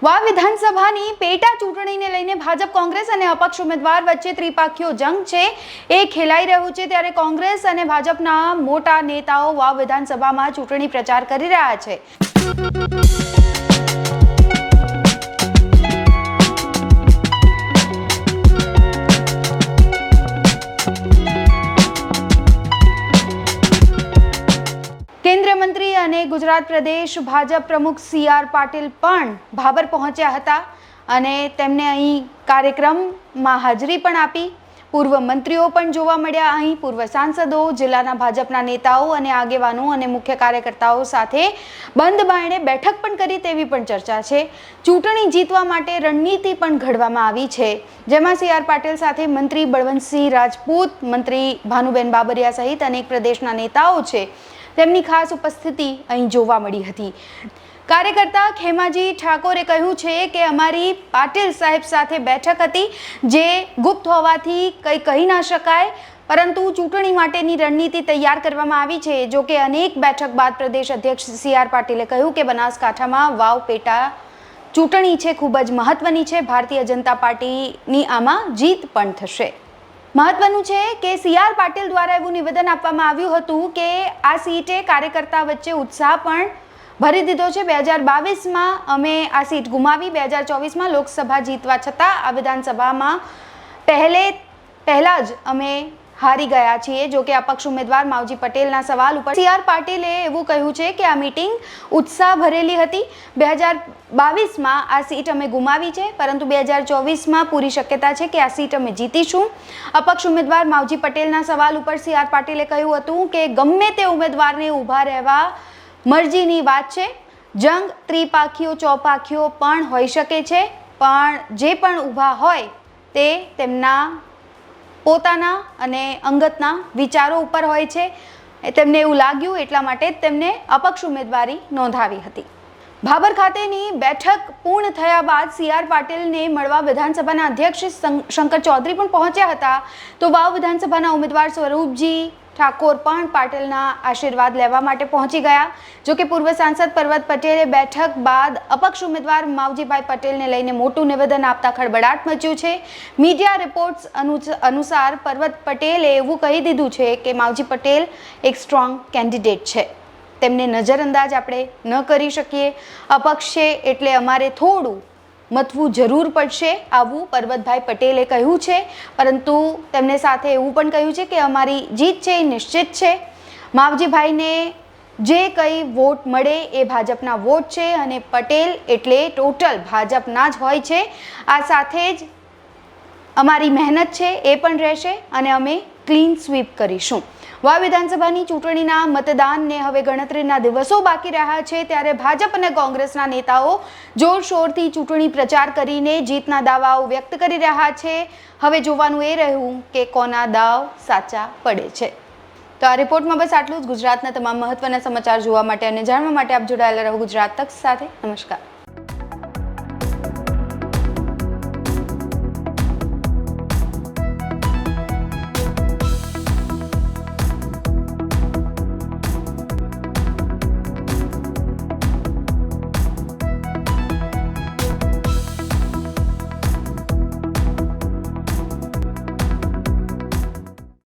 વાવ વિધાનસભાની પેટા ચૂંટણીને લઈને ભાજપ કોંગ્રેસ અને અપક્ષ ઉમેદવાર વચ્ચે ત્રિપાખીયો જંગ છે એ ખેલાઈ રહ્યું છે। ત્યારે કોંગ્રેસ અને ભાજપના મોટા નેતાઓ વાવ વિધાનસભામાં ચૂંટણી પ્રચાર કરી રહ્યા છે। केंद्रीय मंत्री અને ગુજરાત પ્રદેશ ભાજપ પ્રમુખ સી.આર. પાટીલ પણ ભાભર પહોંચ્યા હતા અને તેમને અહીં કાર્યક્રમમાં હાજરી પણ આપી। પૂર્વ મંત્રીઓ પણ જોવા મળ્યા અહીં। પૂર્વ સાંસદો, જિલ્લાના ભાજપના નેતાઓ અને આગેવાનો અને મુખ્ય કાર્યકર્તાઓ સાથે બંધ બારણે બેઠક પણ કરી તેવી પણ ચર્ચા છે। ચૂંટણી જીતવા માટે રણનીતિ પણ ઘડવામાં આવી છે, જેમાં સી.આર. પાટીલ સાથે મંત્રી બળવંતસિંહ રાજપૂત, મંત્રી ભાનુબેન બાબરિયા સહિત અનેક પ્રદેશના નેતાઓ છે તેમની ખાસ ઉપસ્થિતિ અહીં જોવા મળી હતી। કાર્યકર્તા ખેમાજી ઠાકોરે કહ્યું છે કે અમારી પાટીલ સાહેબ સાથે બેઠક હતી જે ગુપ્ત હોવાથી કંઈ કહી ન શકાય, પરંતુ ચૂંટણી માટેની રણનીતિ તૈયાર કરવામાં આવી છે। જો કે અનેક બેઠક બાદ પ્રદેશ અધ્યક્ષ સી.આર. પાટીલે કહ્યું કે બનાસકાંઠામાં વાવ પેટા ચૂંટણી છે ખૂબ જ મહત્વની છે। ભારતીય જનતા પાર્ટીની આમાં જીત પણ થશે। મહત્વનું છે કે સી.આર. પાટીલ દ્વારા એવું નિવેદન આપવામાં આવ્યું હતું કે આ સીટે કાર્યકર્તા વચ્ચે ઉત્સાહ પણ ભરી દીધો છે। 2022માં અમે આ સીટ ગુમાવી, 2024માં લોકસભા જીતવા છતાં આ વિધાનસભામાં પહેલા જ અમે હારી ગયા છીએ। જો કે અપક્ષ ઉમેદવાર માવજી પટેલના સવાલ ઉપર સી.આર. પાટીલે એવું કહ્યું છે કે આ મીટિંગ ઉત્સાહ ભરેલી હતી। 2022માં આ સીટ અમે ગુમાવી છે, પરંતુ 2024માં પૂરી શક્યતા છે કે આ સીટ અમે જીતીશું। અપક્ષ ઉમેદવાર માવજી પટેલના સવાલ ઉપર સી.આર. પાટીલે કહ્યું હતું કે ગમે તે ઉમેદવારને ઊભા રહેવા મરજીની વાત છે। જંગ ત્રિપાખીયો ચોપાખીયો પણ હોઈ શકે છે, પણ જે પણ ઊભા હોય તે તેમના પોતાના અને અંગતના વિચારો ઉપર હોય છે। તેમને એવું લાગ્યું એટલા માટે જ તેમને અપક્ષ ઉમેદવારી નોંધાવી હતી। ભાભર ખાતેની બેઠક પૂર્ણ થયા બાદ સી.આર. પાટીલને મળવા વિધાનસભાના અધ્યક્ષ શંકર ચૌધરી પણ પહોંચ્યા હતા। તો વાવ વિધાનસભાના ઉમેદવાર સ્વરૂપજી ઠાકોર પણ પાટીલના આશીર્વાદ લેવા માટે પહોંચી ગયા। જો કે પૂર્વ સાંસદ પર્વત પટેલે બેઠક બાદ અપક્ષ ઉમેદવાર માવજીભાઈ પટેલને લઈને મોટું નિવેદન આપતા ખળબળાટ મચ્યું છે। મીડિયા રિપોર્ટ્સ અનુસાર પર્વત પટેલે એવું કહી દીધું છે કે માવજી પટેલ એક સ્ટ્રોંગ કેન્ડિડેટ છે, તેમને નજરઅંદાજ આપણે ન કરી શકીએ। અપક્ષ છે એટલે અમારે થોડું મથવું જરૂર પડશે, આવું પર્વતભાઈ પટેલે કહ્યું છે। પરંતુ તેમને સાથે એવું પણ કહ્યું છે કે અમારી જીત છે એ નિશ્ચિત છે। માવજીભાઈને જે કંઈ વોટ મળે એ ભાજપના વોટ છે અને પટેલ એટલે ટોટલ ભાજપના જ હોય છે। આ સાથે જ અમારી મહેનત છે એ પણ રહેશે અને અમે ક્લીન સ્વીપ કરીશું। વાવ વિધાનસભાની ચૂંટણીના મતદાનને હવે ગણતરીના દિવસો બાકી રહ્યા છે, ત્યારે ભાજપ અને કોંગ્રેસના નેતાઓ જોરશોરથી ચૂંટણી પ્રચાર કરીને જીતના દાવાઓ વ્યક્ત કરી રહ્યા છે। હવે જોવાનું એ રહ્યું કે કોના દાવ સાચા પડે છે। તો આ રિપોર્ટમાં બસ આટલું જ। ગુજરાતના તમામ મહત્વના સમાચાર જોવા માટે અને જાણવા માટે આપ જોડાયેલા રહો ગુજરાત તક સાથે। નમસ્કાર।